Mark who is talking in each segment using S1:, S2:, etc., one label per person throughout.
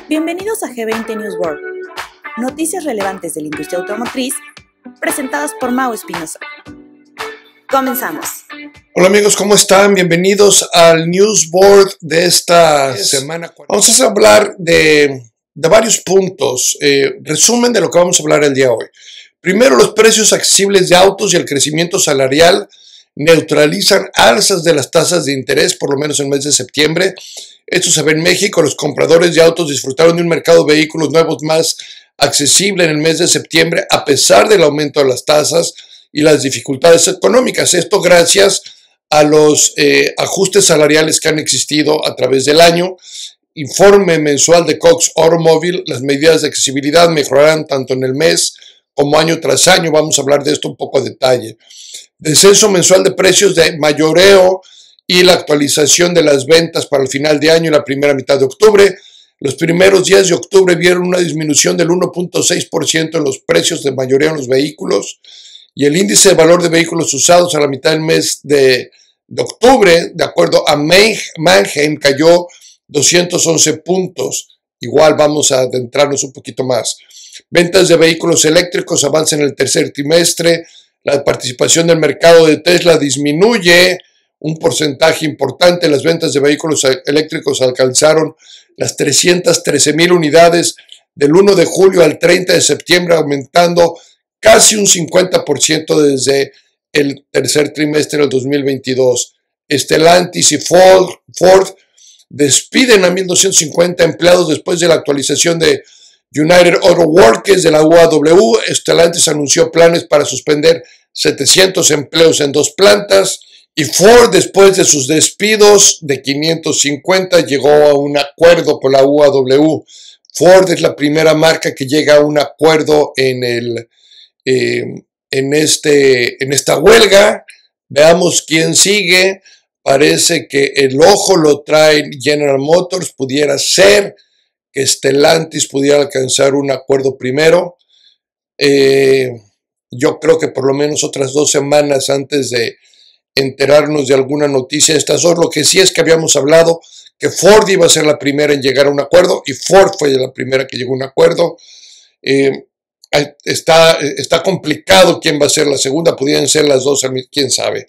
S1: Bienvenidos a G20 News World, noticias relevantes de la industria automotriz, presentadas por Mau Espinosa. Comenzamos.
S2: Hola amigos, ¿cómo están? Bienvenidos al News Board de esta semana. Vamos a hablar de varios puntos, resumen de lo que vamos a hablar el día de hoy. Primero, los precios accesibles de autos y el crecimiento salarial neutralizan alzas de las tasas de interés, por lo menos en el mes de septiembre. Esto se ve en México. Los compradores de autos disfrutaron de un mercado de vehículos nuevos más accesible en el mes de septiembre, a pesar del aumento de las tasas y las dificultades económicas. Esto gracias a los ajustes salariales que han existido a través del año. Informe mensual de Cox Automobile, las medidas de accesibilidad mejorarán tanto en el mes como año tras año. Vamos a hablar de esto un poco a detalle. Descenso mensual de precios de mayoreo y la actualización de las ventas para el final de año y la primera mitad de octubre. Los primeros días de octubre vieron una disminución del 1.6% en los precios de mayoreo en los vehículos, y el índice de valor de vehículos usados a la mitad del mes de octubre, de acuerdo a Manheim, cayó 211 puntos. Igual vamos a adentrarnos un poquito más. Ventas de vehículos eléctricos avanzan en el tercer trimestre. La participación del mercado de Tesla disminuye un porcentaje importante. Las ventas de vehículos eléctricos alcanzaron las 313,000 unidades del 1 de julio al 30 de septiembre, aumentando casi un 50% desde el tercer trimestre del 2022. Stellantis y Ford despiden a 1,250 empleados después de la actualización de United Auto Workers de la UAW. Stellantis anunció planes para suspender 700 empleos en 2 plantas, y Ford, después de sus despidos de 550, llegó a un acuerdo con la UAW. Ford es la primera marca que llega a un acuerdo en esta huelga. Veamos quién sigue. Parece que el ojo lo trae General Motors. Pudiera ser que Stellantis pudiera alcanzar un acuerdo primero. Yo creo que por lo menos otras 2 semanas antes de enterarnos de alguna noticia de estas dos. Lo que sí es que habíamos hablado que Ford iba a ser la primera en llegar a un acuerdo, y Ford fue la primera que llegó a un acuerdo. Está complicado quién va a ser la segunda. Pudieran ser las dos, quién sabe.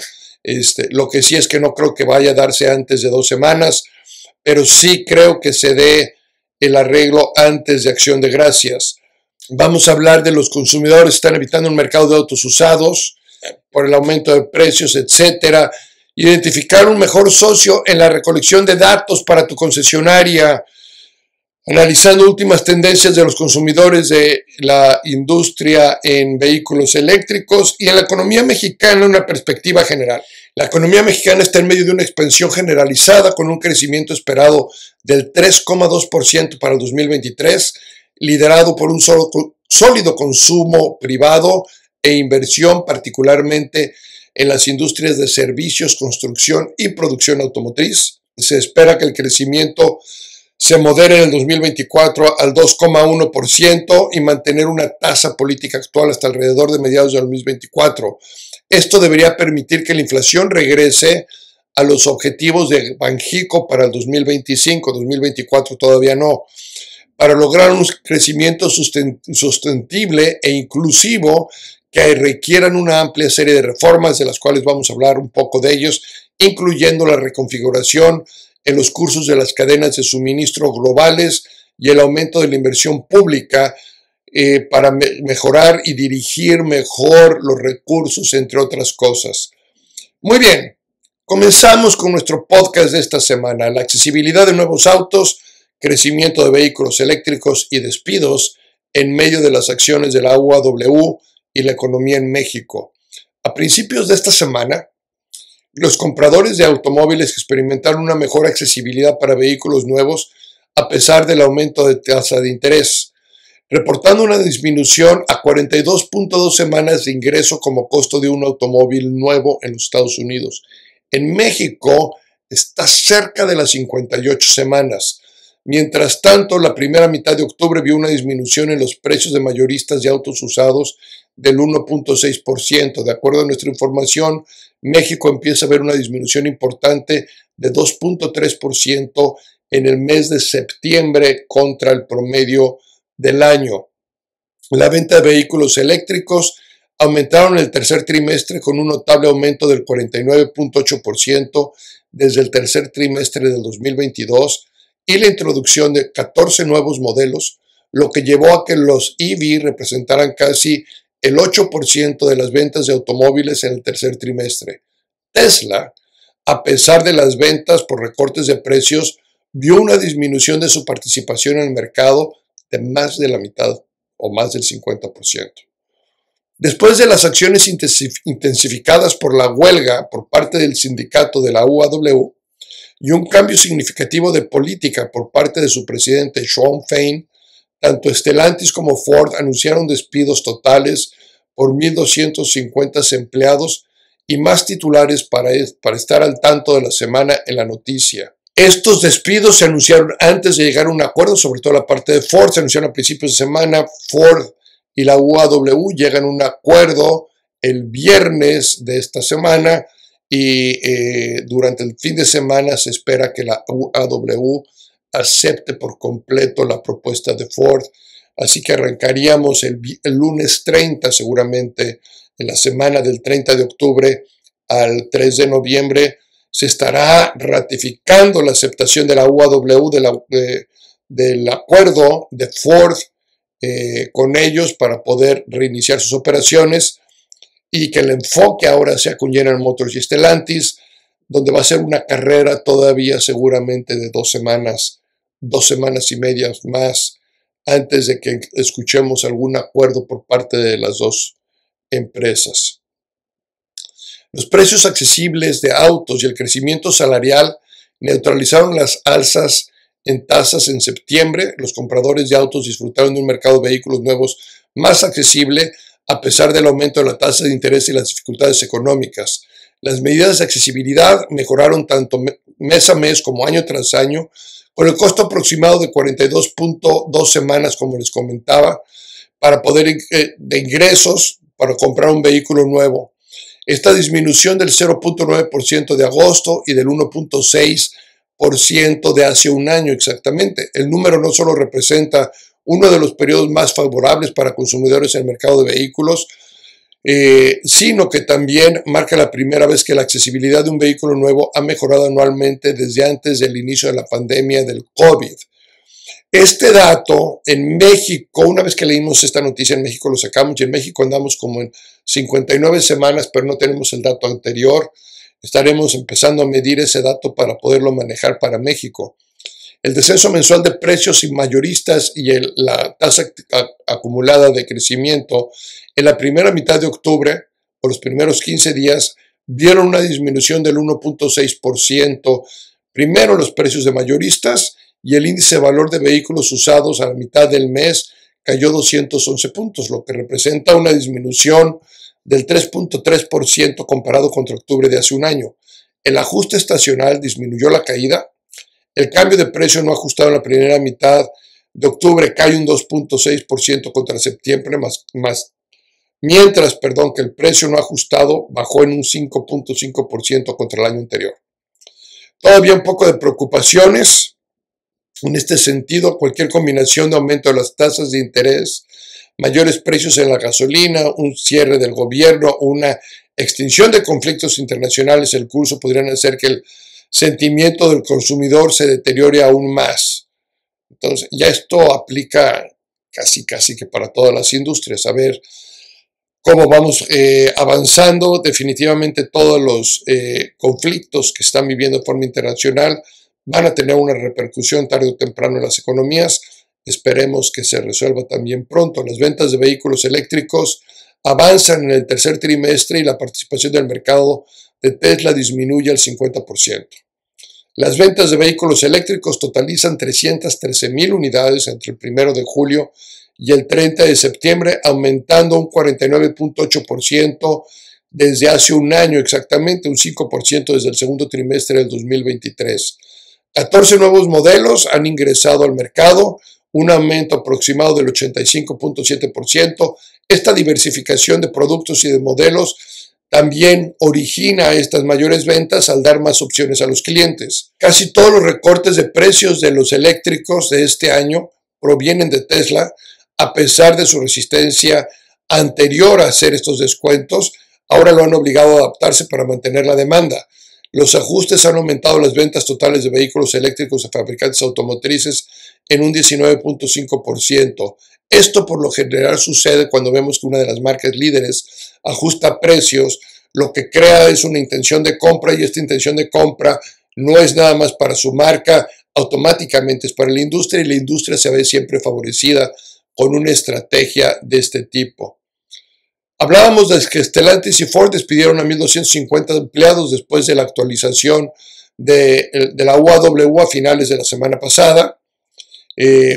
S2: Lo que sí es que no creo que vaya a darse antes de 2 semanas, pero sí creo que se dé el arreglo antes de Acción de Gracias. Vamos a hablar de los consumidores que están evitando un mercado de autos usados por el aumento de precios, etcétera. Identificar un mejor socio en la recolección de datos para tu concesionaria, analizando últimas tendencias de los consumidores de la industria en vehículos eléctricos y en la economía mexicana, una perspectiva general. La economía mexicana está en medio de una expansión generalizada con un crecimiento esperado del 3,2% para el 2023, liderado por un sólido consumo privado e inversión, particularmente en las industrias de servicios, construcción y producción automotriz. Se espera que el crecimiento se modere en el 2024 al 2,1% y mantener una tasa política actual hasta alrededor de mediados del 2024. Esto debería permitir que la inflación regrese a los objetivos de Banxico para el 2025, 2024 todavía no. Para lograr un crecimiento sostenible e inclusivo que requieran una amplia serie de reformas, de las cuales vamos a hablar un poco de ellos, incluyendo la reconfiguración en los cursos de las cadenas de suministro globales y el aumento de la inversión pública para mejorar y dirigir mejor los recursos, entre otras cosas. Muy bien, comenzamos con nuestro podcast de esta semana: la accesibilidad de nuevos autos, crecimiento de vehículos eléctricos y despidos en medio de las acciones de la UAW y la economía en México. A principios de esta semana, los compradores de automóviles experimentaron una mejor accesibilidad para vehículos nuevos a pesar del aumento de tasa de interés, reportando una disminución a 42.2 semanas de ingreso como costo de un automóvil nuevo en los Estados Unidos. En México está cerca de las 58 semanas. Mientras tanto, la primera mitad de octubre vio una disminución en los precios de mayoristas de autos usados del 1.6%. De acuerdo a nuestra información, México empieza a ver una disminución importante de 2.3% en el mes de septiembre contra el promedio del año. La venta de vehículos eléctricos aumentaron el tercer trimestre con un notable aumento del 49.8% desde el tercer trimestre del 2022 y la introducción de 14 nuevos modelos, lo que llevó a que los EV representaran casi el 8% de las ventas de automóviles en el tercer trimestre. Tesla, a pesar de las ventas por recortes de precios, vio una disminución de su participación en el mercado de más de la mitad o más del 50%. Después de las acciones intensificadas por la huelga por parte del sindicato de la UAW y un cambio significativo de política por parte de su presidente Shawn Fain, tanto Stellantis como Ford anunciaron despidos totales por 1,250 empleados y más titulares para estar al tanto de la semana en la noticia. Estos despidos se anunciaron antes de llegar a un acuerdo, sobre todo la parte de Ford, se anunciaron a principios de semana. Ford y la UAW llegan a un acuerdo el viernes de esta semana y durante el fin de semana se espera que la UAW acepte por completo la propuesta de Ford. Así que arrancaríamos el lunes 30 seguramente, en la semana del 30 de octubre al 3 de noviembre, se estará ratificando la aceptación de la UAW del acuerdo de Ford con ellos para poder reiniciar sus operaciones y que el enfoque ahora sea con General Motors y Stellantis, donde va a ser una carrera todavía seguramente de 2 semanas y media más antes de que escuchemos algún acuerdo por parte de las dos empresas. Los precios accesibles de autos y el crecimiento salarial neutralizaron las alzas en tasas en septiembre. Los compradores de autos disfrutaron de un mercado de vehículos nuevos más accesible a pesar del aumento de la tasa de interés y las dificultades económicas. Las medidas de accesibilidad mejoraron tanto mes a mes como año tras año, con el costo aproximado de 42.2 semanas, como les comentaba, para poder de ingresos para comprar un vehículo nuevo. Esta disminución del 0.9% de agosto y del 1.6% de hace un año exactamente. El número no solo representa uno de los periodos más favorables para consumidores en el mercado de vehículos, sino que también marca la primera vez que la accesibilidad de un vehículo nuevo ha mejorado anualmente desde antes del inicio de la pandemia del COVID. Este dato en México, una vez que leímos esta noticia en México lo sacamos y en México andamos como en 59 semanas, pero no tenemos el dato anterior. Estaremos empezando a medir ese dato para poderlo manejar para México. El descenso mensual de precios y mayoristas y la tasa acumulada de crecimiento en la primera mitad de octubre, o los primeros 15 días, vieron una disminución del 1.6%. Primero los precios de mayoristas y el índice de valor de vehículos usados a la mitad del mes cayó 211 puntos, lo que representa una disminución del 3.3% comparado contra octubre de hace un año. El ajuste estacional disminuyó la caída. El cambio de precio no ajustado en la primera mitad de octubre cae un 2.6% contra septiembre, mientras que el precio no ajustado bajó en un 5.5% contra el año anterior. Todavía un poco de preocupaciones. En este sentido, cualquier combinación de aumento de las tasas de interés, mayores precios en la gasolina, un cierre del gobierno, una extinción de conflictos internacionales en curso podrían hacer que el sentimiento del consumidor se deteriore aún más. Entonces, ya esto aplica casi que para todas las industrias. A ver cómo vamos avanzando. Definitivamente todos los conflictos que están viviendo de forma internacional van a tener una repercusión tarde o temprano en las economías. Esperemos que se resuelva también pronto. Las ventas de vehículos eléctricos avanzan en el tercer trimestre y la participación del mercado de Tesla disminuye al 50%. Las ventas de vehículos eléctricos totalizan 313,000 unidades entre el 1 de julio y el 30 de septiembre, aumentando un 49.8% desde hace un año exactamente, un 5% desde el segundo trimestre del 2023. 14 nuevos modelos han ingresado al mercado, un aumento aproximado del 85.7%. Esta diversificación de productos y de modelos también origina estas mayores ventas al dar más opciones a los clientes. Casi todos los recortes de precios de los eléctricos de este año provienen de Tesla, a pesar de su resistencia anterior a hacer estos descuentos. Ahora lo han obligado a adaptarse para mantener la demanda. Los ajustes han aumentado las ventas totales de vehículos eléctricos a fabricantes automotrices en un 19.5%. Esto por lo general sucede cuando vemos que una de las marcas líderes ajusta precios. Lo que crea es una intención de compra, y esta intención de compra no es nada más para su marca, automáticamente es para la industria, y la industria se ve siempre favorecida con una estrategia de este tipo. Hablábamos de que Stellantis y Ford despidieron a 1.250 empleados después de la actualización de la UAW a finales de la semana pasada.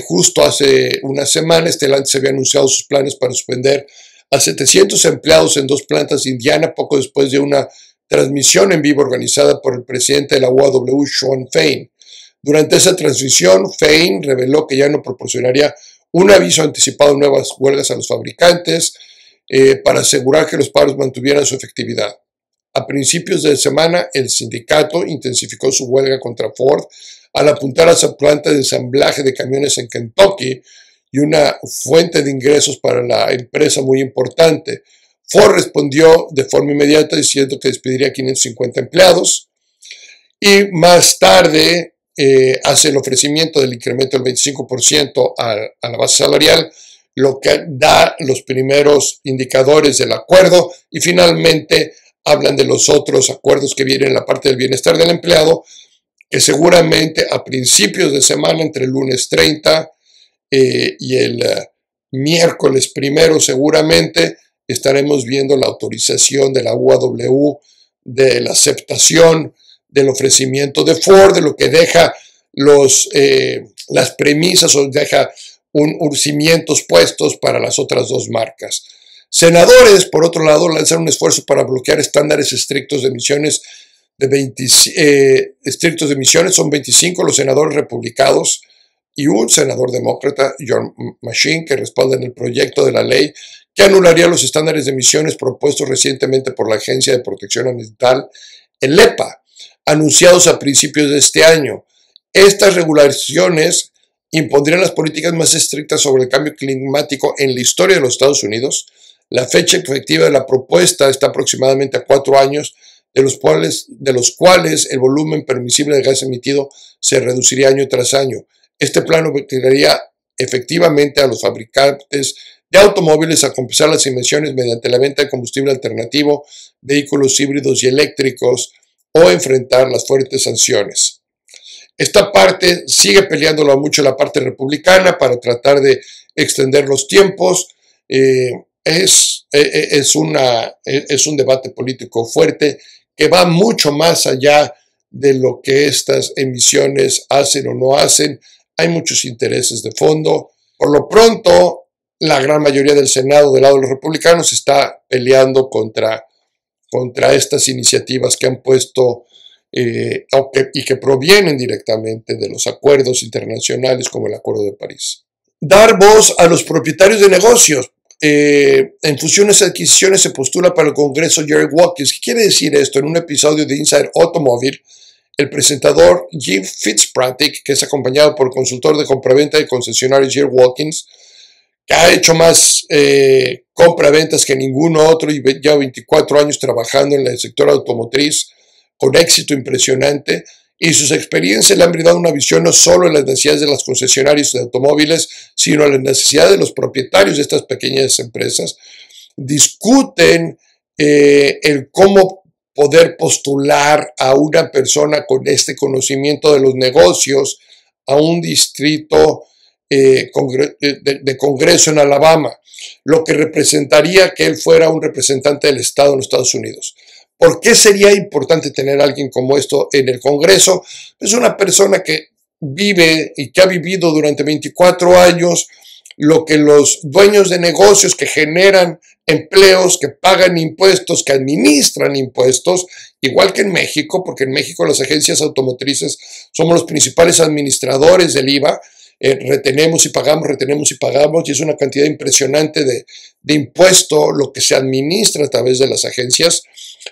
S2: Justo hace una semana, Stellantis había anunciado sus planes para suspender a 700 empleados en 2 plantas de Indiana, poco después de una transmisión en vivo organizada por el presidente de la UAW, Shawn Fain. Durante esa transmisión, Fain reveló que ya no proporcionaría un aviso anticipado de nuevas huelgas a los fabricantes para asegurar que los paros mantuvieran su efectividad. A principios de semana, el sindicato intensificó su huelga contra Ford al apuntar a su planta de ensamblaje de camiones en Kentucky, y una fuente de ingresos para la empresa muy importante. Ford respondió de forma inmediata diciendo que despediría 550 empleados, y más tarde hace el ofrecimiento del incremento del 25% a la base salarial, lo que da los primeros indicadores del acuerdo, y finalmente hablan de los otros acuerdos que vienen en la parte del bienestar del empleado, que seguramente a principios de semana, entre el lunes 30 y el miércoles 1, seguramente estaremos viendo la autorización de la UAW, de la aceptación del ofrecimiento de Ford, de lo que deja las premisas o deja unos cimientos puestos para las otras 2 marcas. Senadores, por otro lado, lanzaron un esfuerzo para bloquear estándares estrictos de emisiones son 25 los senadores republicanos y un senador demócrata, John Manchin, que respaldan el proyecto de la ley que anularía los estándares de emisiones propuestos recientemente por la Agencia de Protección Ambiental, el EPA, anunciados a principios de este año. Estas regulaciones impondrían las políticas más estrictas sobre el cambio climático en la historia de los Estados Unidos. La fecha efectiva de la propuesta está aproximadamente a 4 años, de los cuales el volumen permisible de gas emitido se reduciría año tras año. Este plan obligaría efectivamente a los fabricantes de automóviles a compensar las emisiones mediante la venta de combustible alternativo, vehículos híbridos y eléctricos, o enfrentar las fuertes sanciones. Esta parte sigue peleándolo mucho la parte republicana para tratar de extender los tiempos. Es un debate político fuerte que va mucho más allá de lo que estas emisiones hacen o no hacen. Hay muchos intereses de fondo. Por lo pronto, la gran mayoría del Senado del lado de los republicanos está peleando contra estas iniciativas que han puesto y que provienen directamente de los acuerdos internacionales como el Acuerdo de París. Dar voz a los propietarios de negocios. En fusiones y adquisiciones se postula para el Congreso Jerry Watkins. ¿Qué quiere decir esto? En un episodio de Inside Automobile, el presentador Jim Fitzpatrick, que es acompañado por el consultor de compraventa de concesionarios Jerry Watkins, que ha hecho más compraventas que ningún otro y lleva 24 años trabajando en el sector automotriz con éxito impresionante, y sus experiencias le han brindado una visión no solo en las necesidades de los concesionarios de automóviles, sino en las necesidades de los propietarios de estas pequeñas empresas. Discuten el cómo poder postular a una persona con este conocimiento de los negocios a un distrito de Congreso en Alabama, lo que representaría que él fuera un representante del Estado en los Estados Unidos. ¿Por qué sería importante tener a alguien como esto en el Congreso? Es una persona que vive y que ha vivido durante 24 años lo que los dueños de negocios que generan empleos, que pagan impuestos, que administran impuestos, igual que en México, porque en México las agencias automotrices somos los principales administradores del IVA. retenemos y pagamos, y es una cantidad impresionante de impuesto lo que se administra a través de las agencias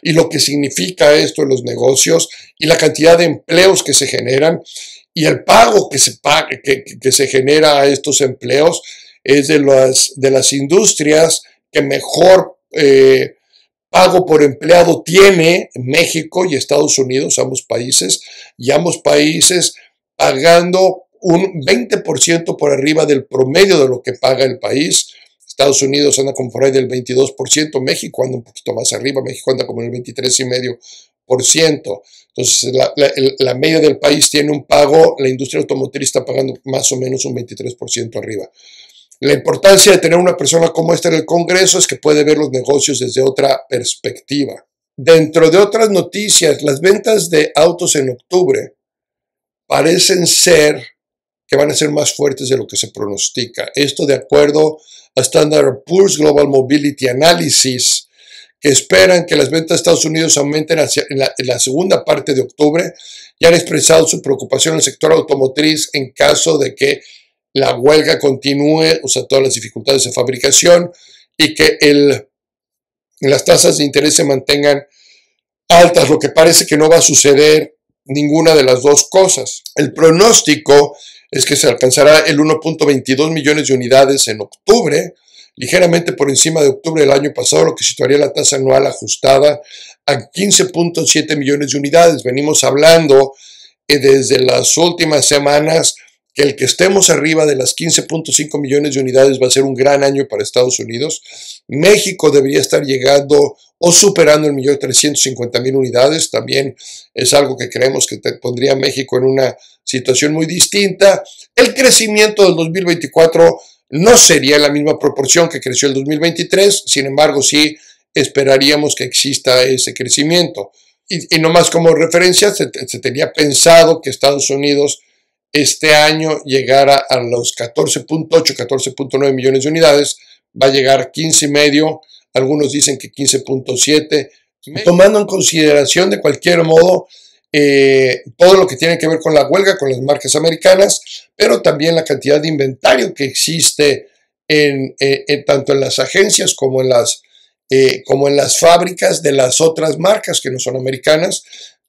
S2: y lo que significa esto en los negocios y la cantidad de empleos que se generan y el pago que se genera a estos empleos es de las industrias que mejor pago por empleado tiene México y Estados Unidos, ambos países pagando un 20% por arriba del promedio de lo que paga el país. Estados Unidos anda como por ahí del 22%, México anda un poquito más arriba, México anda como en el 23,5%. Entonces, la media del país tiene un pago, la industria automotriz está pagando más o menos un 23% arriba. La importancia de tener una persona como esta en el Congreso es que puede ver los negocios desde otra perspectiva. Dentro de otras noticias, las ventas de autos en octubre parecen ser que van a ser más fuertes de lo que se pronostica. Esto de acuerdo a Standard & Poor's Global Mobility Analysis, que esperan que las ventas de Estados Unidos aumenten en la segunda parte de octubre y han expresado su preocupación en el sector automotriz en caso de que la huelga continúe, o sea, todas las dificultades de fabricación y que las tasas de interés se mantengan altas, lo que parece que no va a suceder ninguna de las dos cosas. El pronóstico es que se alcanzará el 1.22 millones de unidades en octubre, ligeramente por encima de octubre del año pasado, lo que situaría la tasa anual ajustada a 15.7 millones de unidades. Venimos hablando desde las últimas semanas que el que estemos arriba de las 15.5 millones de unidades va a ser un gran año para Estados Unidos. México debería estar llegando o superando el 1.350.000 unidades. También es algo que creemos que pondría a México en una situación muy distinta. El crecimiento del 2024 no sería en la misma proporción que creció el 2023, sin embargo sí esperaríamos que exista ese crecimiento. Y nomás como referencia, se tenía pensado que Estados Unidos este año llegara a los 14.8, 14.9 millones de unidades, va a llegar a 15,5, algunos dicen que 15.7, tomando en consideración de cualquier modo todo lo que tiene que ver con la huelga, con las marcas americanas, pero también la cantidad de inventario que existe tanto en las agencias como en las fábricas de las otras marcas que no son americanas,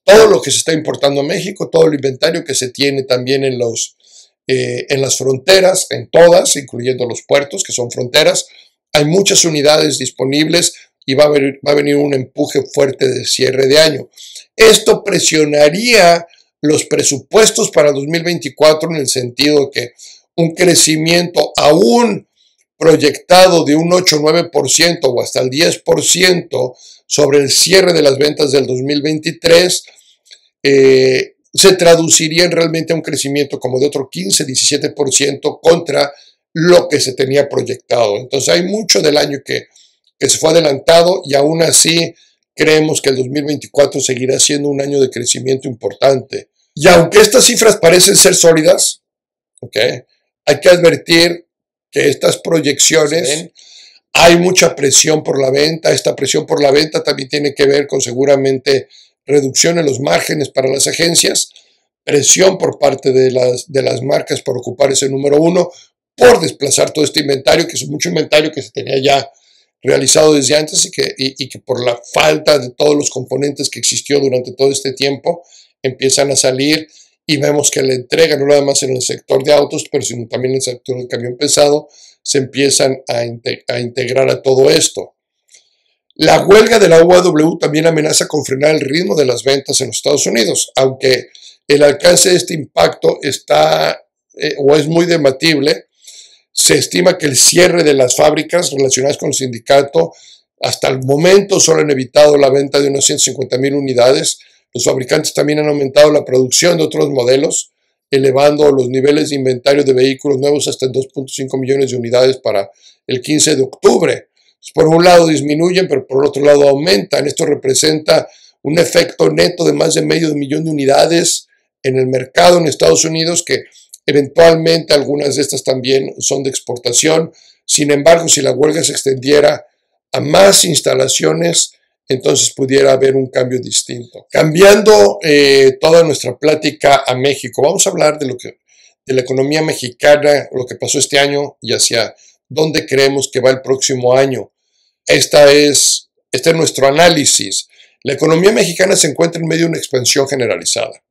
S2: todo lo que se está importando a México, todo el inventario que se tiene también en las fronteras, en todas, incluyendo los puertos que son fronteras, hay muchas unidades disponibles y va a venir un empuje fuerte de cierre de año. Esto presionaría los presupuestos para 2024 en el sentido de que un crecimiento aún proyectado de un 8-9% o hasta el 10% sobre el cierre de las ventas del 2023 se traduciría en realmente un crecimiento como de otro 15-17% contra lo que se tenía proyectado. Entonces hay mucho del año que se fue adelantado y aún así creemos que el 2024 seguirá siendo un año de crecimiento importante. Y aunque estas cifras parecen ser sólidas, hay que advertir que estas proyecciones, hay mucha presión por la venta. Esta presión por la venta también tiene que ver con seguramente reducción en los márgenes para las agencias, presión por parte de las marcas por ocupar ese número uno, por desplazar todo este inventario, que es mucho inventario que se tenía ya realizado desde antes y que por la falta de todos los componentes que existió durante todo este tiempo empiezan a salir y vemos que la entrega, no nada más en el sector de autos, pero sino también en el sector del camión pesado, se empiezan a integrar a todo esto. La huelga de la UAW también amenaza con frenar el ritmo de las ventas en los Estados Unidos, aunque el alcance de este impacto está o es muy debatible. Se estima que el cierre de las fábricas relacionadas con el sindicato hasta el momento solo han evitado la venta de unas 150,000 unidades. Los fabricantes también han aumentado la producción de otros modelos, elevando los niveles de inventario de vehículos nuevos hasta 2.5 millones de unidades para el 15 de octubre. Por un lado disminuyen, pero por otro lado aumentan. Esto representa un efecto neto de más de medio millón de unidades en el mercado en Estados Unidos, que eventualmente algunas de estas también son de exportación. Sin embargo, si la huelga se extendiera a más instalaciones, entonces pudiera haber un cambio distinto. Cambiando toda nuestra plática a México, vamos a hablar de de la economía mexicana, lo que pasó este año y hacia dónde creemos que va el próximo año. Este es nuestro análisis. La economía mexicana se encuentra en medio de una expansión generalizada.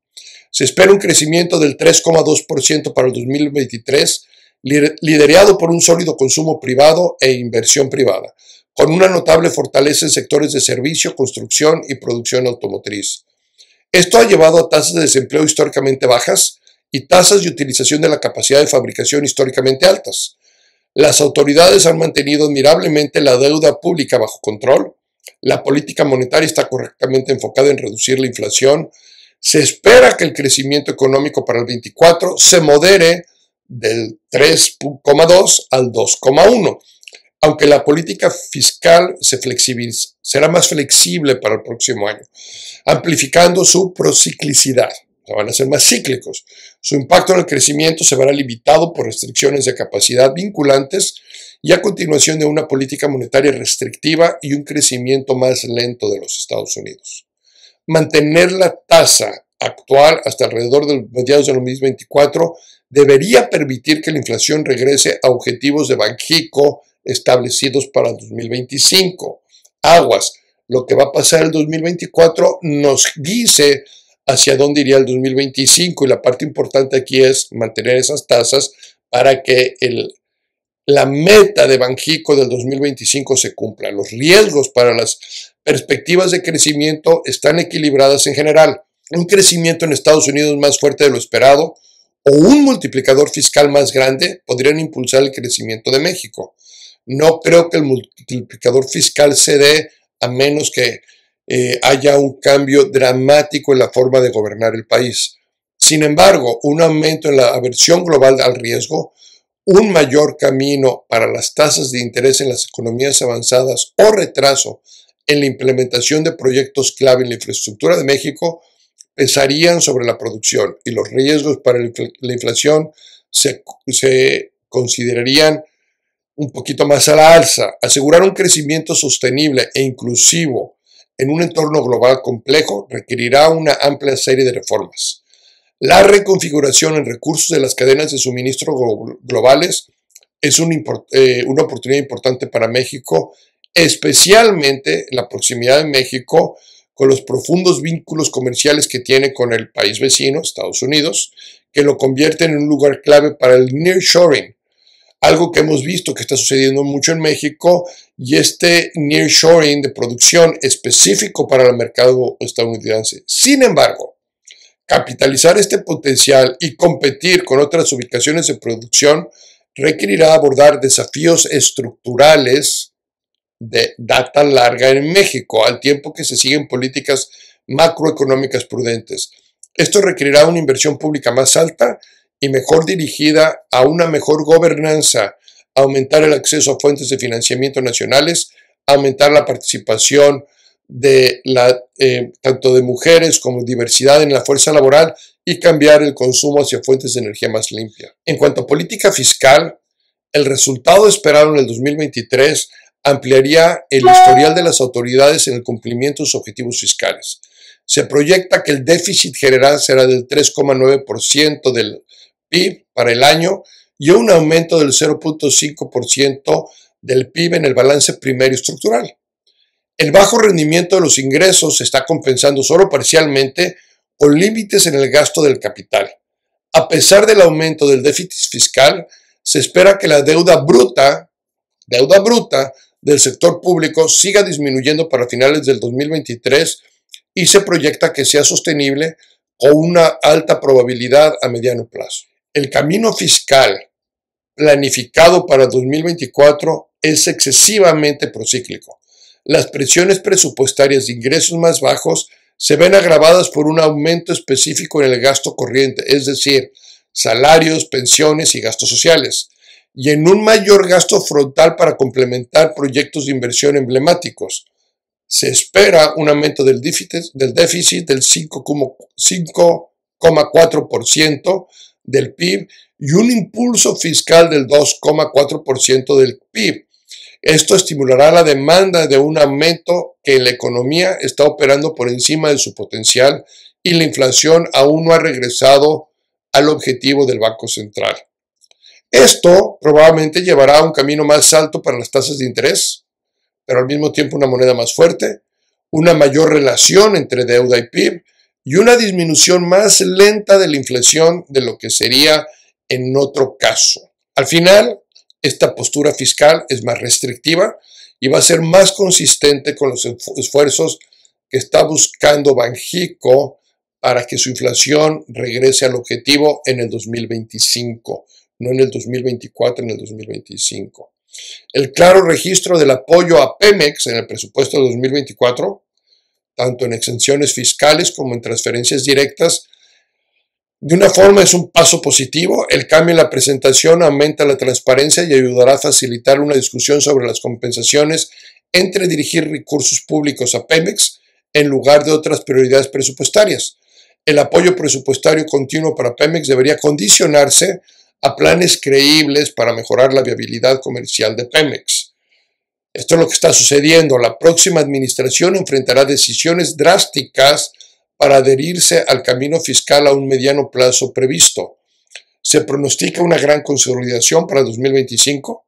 S2: Se espera un crecimiento del 3,2% para el 2023, liderado por un sólido consumo privado e inversión privada, con una notable fortaleza en sectores de servicio, construcción y producción automotriz. Esto ha llevado a tasas de desempleo históricamente bajas y tasas de utilización de la capacidad de fabricación históricamente altas. Las autoridades han mantenido admirablemente la deuda pública bajo control. La política monetaria está correctamente enfocada en reducir la inflación. Se espera que el crecimiento económico para el 24 se modere del 3,2 al 2,1, aunque la política fiscal será más flexible para el próximo año, amplificando su prociclicidad. Van a ser más cíclicos. Su impacto en el crecimiento se verá limitado por restricciones de capacidad vinculantes y a continuación de una política monetaria restrictiva y un crecimiento más lento de los Estados Unidos. Mantener la tasa actual hasta alrededor de mediados del 2024 debería permitir que la inflación regrese a objetivos de Banxico establecidos para el 2025. Aguas, lo que va a pasar el 2024 nos dice hacia dónde iría el 2025 y la parte importante aquí es mantener esas tasas para que la meta de Banxico del 2025 se cumpla. Los riesgos para las perspectivas de crecimiento están equilibradas en general. Un crecimiento en Estados Unidos más fuerte de lo esperado o un multiplicador fiscal más grande podrían impulsar el crecimiento de México. No creo que el multiplicador fiscal se dé a menos que haya un cambio dramático en la forma de gobernar el país. Sin embargo, un aumento en la aversión global al riesgo, un mayor camino para las tasas de interés en las economías avanzadas o retraso en la implementación de proyectos clave en la infraestructura de México pesarían sobre la producción y los riesgos para la inflación se considerarían un poquito más a la alza. Asegurar un crecimiento sostenible e inclusivo en un entorno global complejo requerirá una amplia serie de reformas. La reconfiguración en recursos de las cadenas de suministro globales es una oportunidad importante para México, especialmente la proximidad de México con los profundos vínculos comerciales que tiene con el país vecino, Estados Unidos, que lo convierten en un lugar clave para el nearshoring, algo que hemos visto que está sucediendo mucho en México, y este nearshoring de producción específico para el mercado estadounidense. Sin embargo, capitalizar este potencial y competir con otras ubicaciones de producción requerirá abordar desafíos estructurales de data larga en México, al tiempo que se siguen políticas macroeconómicas prudentes. Esto requerirá una inversión pública más alta y mejor dirigida a una mejor gobernanza, aumentar el acceso a fuentes de financiamiento nacionales, aumentar la participación de tanto de mujeres como diversidad en la fuerza laboral y cambiar el consumo hacia fuentes de energía más limpia. En cuanto a política fiscal, el resultado esperado en el 2023 ampliaría el historial de las autoridades en el cumplimiento de sus objetivos fiscales. Se proyecta que el déficit general será del 3,9% del PIB para el año y un aumento del 0,5% del PIB en el balance primario estructural. El bajo rendimiento de los ingresos se está compensando solo parcialmente con límites en el gasto del capital. A pesar del aumento del déficit fiscal, se espera que la deuda bruta del sector público siga disminuyendo para finales del 2023 y se proyecta que sea sostenible con una alta probabilidad a mediano plazo. El camino fiscal planificado para 2024 es excesivamente procíclico. Las presiones presupuestarias de ingresos más bajos se ven agravadas por un aumento específico en el gasto corriente, es decir, salarios, pensiones y gastos sociales, y en un mayor gasto frontal para complementar proyectos de inversión emblemáticos. Se espera un aumento del déficit del 5,4% del PIB y un impulso fiscal del 2,4% del PIB. Esto estimulará la demanda de un aumento que la economía está operando por encima de su potencial y la inflación aún no ha regresado al objetivo del Banco Central. Esto probablemente llevará a un camino más alto para las tasas de interés, pero al mismo tiempo una moneda más fuerte, una mayor relación entre deuda y PIB y una disminución más lenta de la inflación de lo que sería en otro caso. Al final, esta postura fiscal es más restrictiva y va a ser más consistente con los esfuerzos que está buscando Banxico para que su inflación regrese al objetivo en el 2025, no en el 2024, en el 2025. El claro registro del apoyo a Pemex en el presupuesto de 2024, tanto en exenciones fiscales como en transferencias directas, de una forma es un paso positivo. El cambio en la presentación aumenta la transparencia y ayudará a facilitar una discusión sobre las compensaciones entre dirigir recursos públicos a Pemex en lugar de otras prioridades presupuestarias. El apoyo presupuestario continuo para Pemex debería condicionarse a planes creíbles para mejorar la viabilidad comercial de Pemex. Esto es lo que está sucediendo. La próxima administración enfrentará decisiones drásticas para adherirse al camino fiscal a un mediano plazo previsto. Se pronostica una gran consolidación para 2025,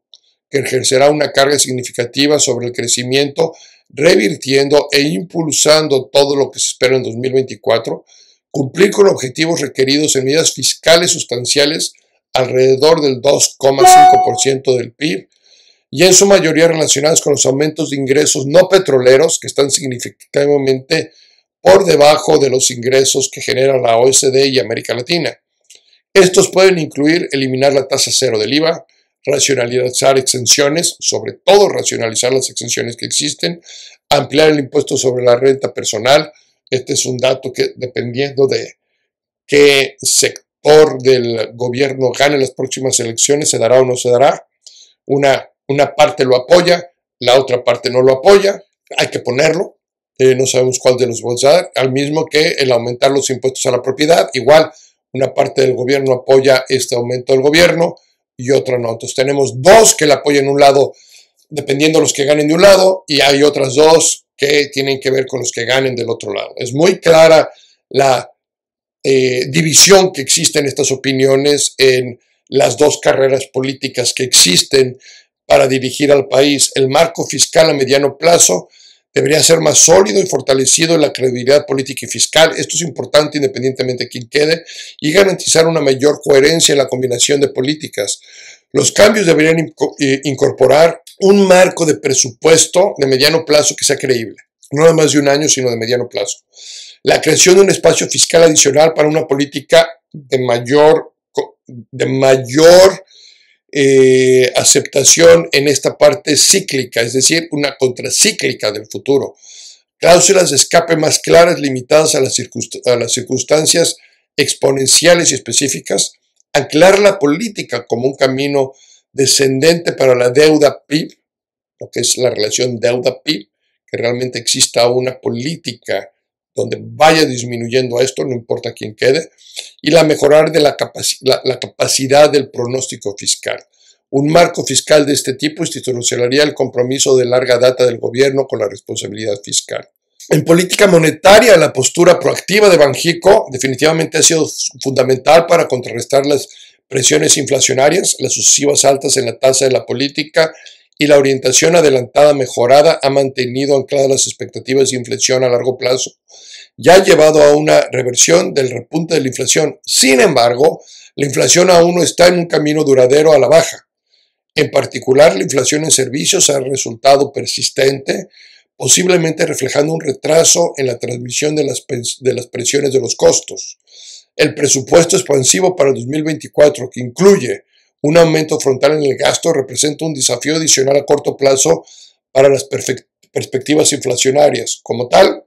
S2: que ejercerá una carga significativa sobre el crecimiento, revirtiendo e impulsando todo lo que se espera en 2024, cumplir con objetivos requeridos en medidas fiscales sustanciales alrededor del 2,5% del PIB, y en su mayoría relacionadas con los aumentos de ingresos no petroleros que están significativamente por debajo de los ingresos que genera la OECD y América Latina. Estos pueden incluir eliminar la tasa cero del IVA, racionalizar exenciones, sobre todo racionalizar las exenciones que existen, ampliar el impuesto sobre la renta personal. Este es un dato que, dependiendo de qué sector del gobierno gane las próximas elecciones, se dará o no se dará. Una parte lo apoya, la otra parte no lo apoya, hay que ponerlo. No sabemos cuál de los votos a dar, al mismo que el aumentar los impuestos a la propiedad. Igual, una parte del gobierno apoya este aumento del gobierno y otra no. Entonces tenemos dos que le apoyan un lado, dependiendo de los que ganen de un lado, y hay otras dos que tienen que ver con los que ganen del otro lado. Es muy clara la división que existe en estas opiniones en las dos carreras políticas que existen para dirigir al país. El marco fiscal a mediano plazo debería ser más sólido y fortalecido en la credibilidad política y fiscal. Esto es importante independientemente de quién quede, y garantizar una mayor coherencia en la combinación de políticas. Los cambios deberían incorporar un marco de presupuesto de mediano plazo que sea creíble, no de más de un año, sino de mediano plazo. La creación de un espacio fiscal adicional para una política de mayor aceptación en esta parte cíclica, es decir, una contracíclica del futuro. Cláusulas de escape más claras, limitadas a las circunstancias exponenciales y específicas. Anclar la política como un camino descendente para la deuda PIB, lo que es la relación deuda-PIB, que realmente exista una política donde vaya disminuyendo esto, no importa quién quede, y la mejorar de la capacidad del pronóstico fiscal. Un marco fiscal de este tipo institucionalizaría el compromiso de larga data del gobierno con la responsabilidad fiscal. En política monetaria, la postura proactiva de Banxico definitivamente ha sido fundamental para contrarrestar las presiones inflacionarias, las sucesivas altas en la tasa de la política y la orientación adelantada mejorada ha mantenido ancladas las expectativas de inflación a largo plazo. Ya ha llevado a una reversión del repunte de la inflación. Sin embargo, la inflación aún no está en un camino duradero a la baja. En particular, la inflación en servicios ha resultado persistente, posiblemente reflejando un retraso en la transmisión de las presiones de los costos. El presupuesto expansivo para 2024, que incluye un aumento frontal en el gasto, representa un desafío adicional a corto plazo para las perspectivas inflacionarias. Como tal,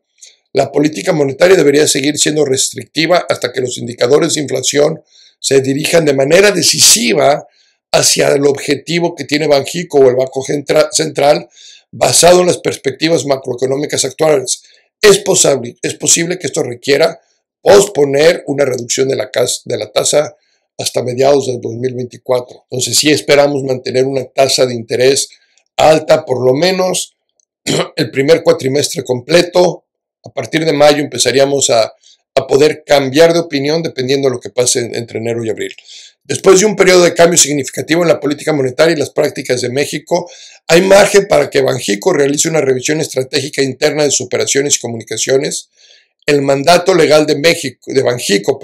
S2: la política monetaria debería seguir siendo restrictiva hasta que los indicadores de inflación se dirijan de manera decisiva hacia el objetivo que tiene Banxico o el Banco Central, basado en las perspectivas macroeconómicas actuales. Es posible que esto requiera posponer una reducción de la tasa hasta mediados del 2024. Entonces sí esperamos mantener una tasa de interés alta por lo menos el primer cuatrimestre completo. A partir de mayo empezaríamos a a poder cambiar de opinión dependiendo de lo que pase entre enero y abril. Después de un periodo de cambio significativo en la política monetaria y las prácticas de México, hay margen para que Banxico realice una revisión estratégica interna de sus operaciones y comunicaciones. El mandato legal de Banxico,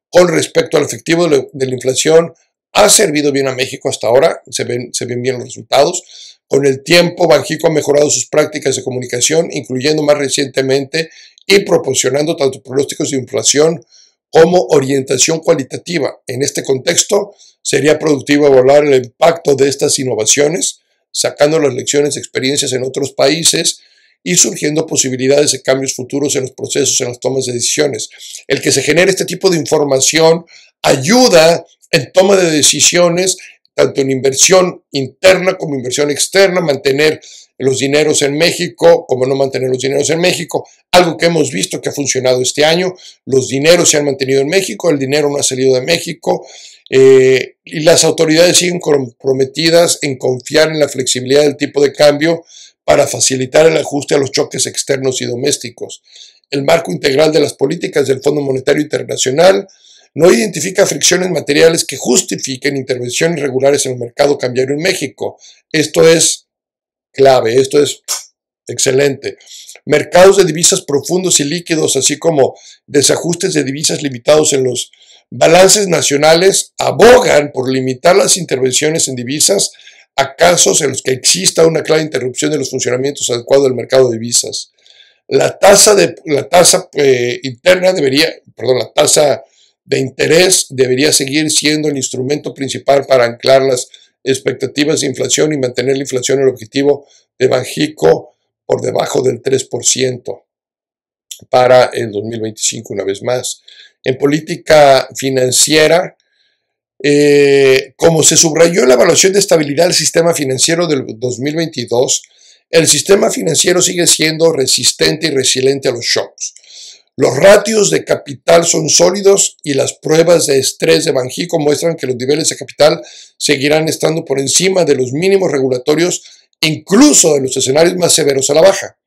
S2: con respecto al efectivo de la inflación ha servido bien a México hasta ahora, se ven bien los resultados. Con el tiempo, Banxico ha mejorado sus prácticas de comunicación, incluyendo más recientemente y proporcionando tanto pronósticos de inflación como orientación cualitativa. En este contexto, sería productivo evaluar el impacto de estas innovaciones, sacando las lecciones de experiencias en otros países y surgiendo posibilidades de cambios futuros en los procesos, en las tomas de decisiones. El que se genere este tipo de información ayuda en toma de decisiones, tanto en inversión interna como inversión externa, mantener los dineros en México, como no mantener los dineros en México, algo que hemos visto que ha funcionado este año. Los dineros se han mantenido en México, el dinero no ha salido de México, y las autoridades siguen comprometidas en confiar en la flexibilidad del tipo de cambio para facilitar el ajuste a los choques externos y domésticos. El marco integral de las políticas del Fondo Monetario Internacional no identifica fricciones materiales que justifiquen intervenciones regulares en el mercado cambiario en México. Esto es clave, esto es excelente. Mercados de divisas profundos y líquidos, así como desajustes de divisas limitados en los balances nacionales, abogan por limitar las intervenciones en divisas a casos en los que exista una clara interrupción de los funcionamientos adecuados del mercado de divisas. La tasa de interés debería seguir siendo el instrumento principal para anclar las expectativas de inflación y mantener la inflación, el objetivo de Banxico, por debajo del 3% para el 2025, una vez más. En política financiera, como se subrayó en la evaluación de estabilidad del sistema financiero del 2022, el sistema financiero sigue siendo resistente y resiliente a los shocks. Los ratios de capital son sólidos y las pruebas de estrés de Banxico muestran que los niveles de capital seguirán estando por encima de los mínimos regulatorios, incluso de los escenarios más severos a la baja.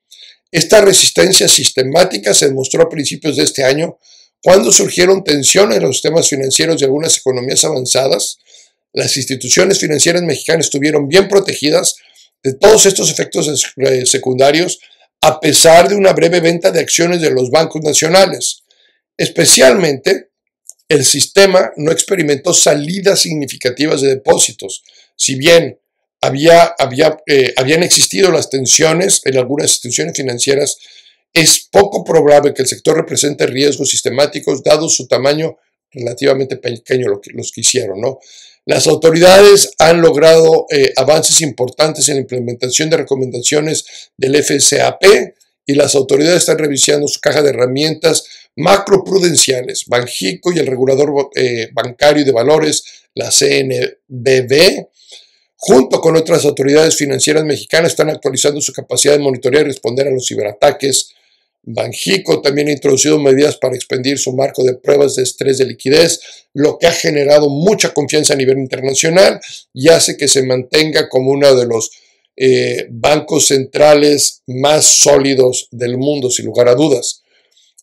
S2: Esta resistencia sistemática se demostró a principios de este año cuando surgieron tensiones en los sistemas financieros de algunas economías avanzadas. Las instituciones financieras mexicanas estuvieron bien protegidas de todos estos efectos secundarios, a pesar de una breve venta de acciones de los bancos nacionales. Especialmente, el sistema no experimentó salidas significativas de depósitos. Si bien habían existido las tensiones en algunas instituciones financieras, es poco probable que el sector represente riesgos sistemáticos, dado su tamaño relativamente pequeño, los que hicieron, ¿no? Las autoridades han logrado avances importantes en la implementación de recomendaciones del FSAP y las autoridades están revisando su caja de herramientas macroprudenciales. Banxico y el regulador bancario y de valores, la CNBV, junto con otras autoridades financieras mexicanas, están actualizando su capacidad de monitorear y responder a los ciberataques. Banxico también ha introducido medidas para expandir su marco de pruebas de estrés de liquidez, lo que ha generado mucha confianza a nivel internacional y hace que se mantenga como uno de los bancos centrales más sólidos del mundo, sin lugar a dudas.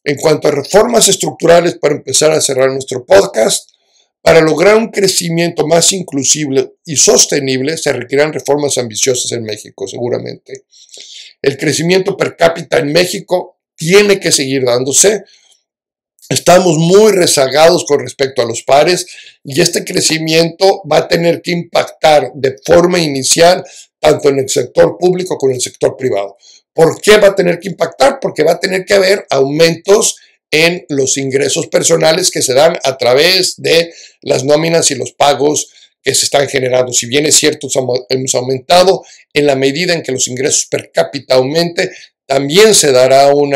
S2: En cuanto a reformas estructurales, para empezar a cerrar nuestro podcast, para lograr un crecimiento más inclusive y sostenible, se requerirán reformas ambiciosas en México, seguramente. El crecimiento per cápita en México tiene que seguir dándose. Estamos muy rezagados con respecto a los pares y este crecimiento va a tener que impactar de forma inicial tanto en el sector público como en el sector privado. ¿Por qué va a tener que impactar? Porque va a tener que haber aumentos en los ingresos personales que se dan a través de las nóminas y los pagos que se están generando. Si bien es cierto, hemos aumentado, en la medida en que los ingresos per cápita aumente, también se dará un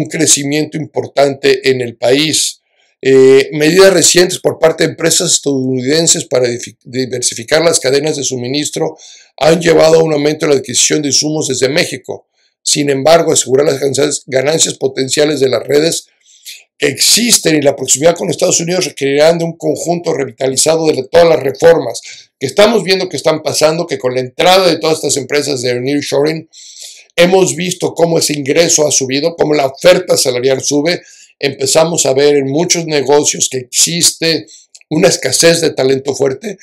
S2: crecimiento importante en el país. Medidas recientes por parte de empresas estadounidenses para diversificar las cadenas de suministro han llevado a un aumento en la adquisición de insumos desde México. Sin embargo, asegurar las ganancias potenciales de las redes que existen y la proximidad con Estados Unidos requerirán de un conjunto revitalizado de todas las reformas que estamos viendo que están pasando, que con la entrada de todas estas empresas de nearshoring hemos visto cómo ese ingreso ha subido, cómo la oferta salarial sube empezamos a ver en muchos negocios que existe una escasez de talento fuerte.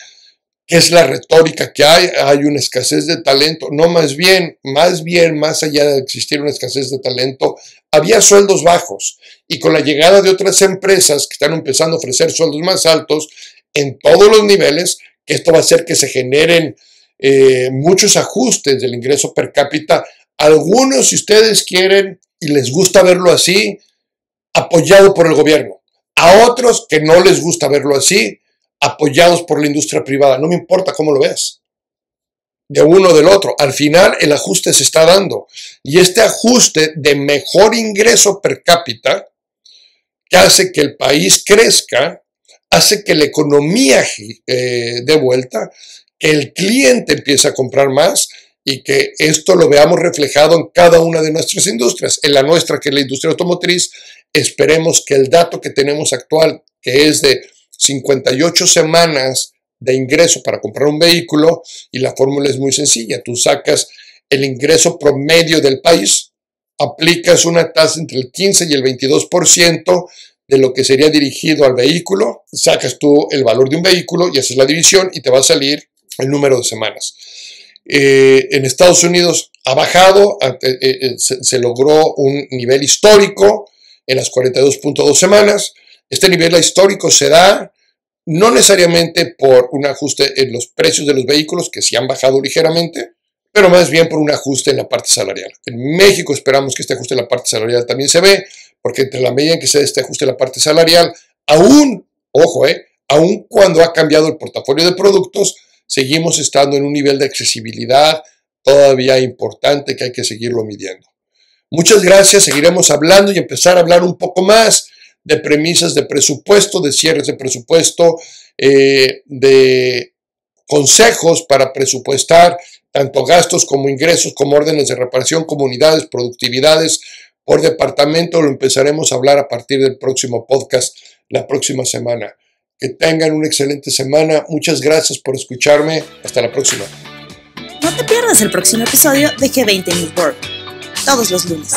S2: ¿Qué es la retórica que hay una escasez de talento? No, más bien, más allá de existir una escasez de talento, había sueldos bajos. Y con la llegada de otras empresas que están empezando a ofrecer sueldos más altos en todos los niveles, que esto va a hacer que se generen muchos ajustes del ingreso per cápita. Algunos, si ustedes quieren y les gusta verlo así, apoyado por el gobierno. A otros que no les gusta verlo así, apoyados por la industria privada. No me importa cómo lo veas, de uno o del otro. Al final el ajuste se está dando. Y este ajuste de mejor ingreso per cápita, que hace que el país crezca, hace que la economía dé vuelta, que el cliente empiece a comprar más y que esto lo veamos reflejado en cada una de nuestras industrias. En la nuestra, que es la industria automotriz, esperemos que el dato que tenemos actual, que es de 58 semanas de ingreso para comprar un vehículo, y la fórmula es muy sencilla. Tú sacas el ingreso promedio del país, aplicas una tasa entre el 15 y el 22% de lo que sería dirigido al vehículo, sacas tú el valor de un vehículo y haces la división y te va a salir el número de semanas. En Estados Unidos ha bajado, se logró un nivel histórico en las 42.2 semanas. Este nivel histórico se da no necesariamente por un ajuste en los precios de los vehículos, que sí han bajado ligeramente, pero más bien por un ajuste en la parte salarial. En México esperamos que este ajuste en la parte salarial también se ve, porque entre la medida en que se dé este ajuste en la parte salarial, aún cuando ha cambiado el portafolio de productos, seguimos estando en un nivel de accesibilidad todavía importante que hay que seguirlo midiendo. Muchas gracias, seguiremos hablando y empezar a hablar un poco más de premisas de presupuesto, de cierres de presupuesto, de consejos para presupuestar tanto gastos como ingresos, como órdenes de reparación, como unidades, productividades por departamento. Lo empezaremos a hablar a partir del próximo podcast la próxima semana. Que tengan una excelente semana. Muchas gracias por escucharme. Hasta la próxima.
S1: No te pierdas el próximo episodio de G20 News World. Todos los lunes.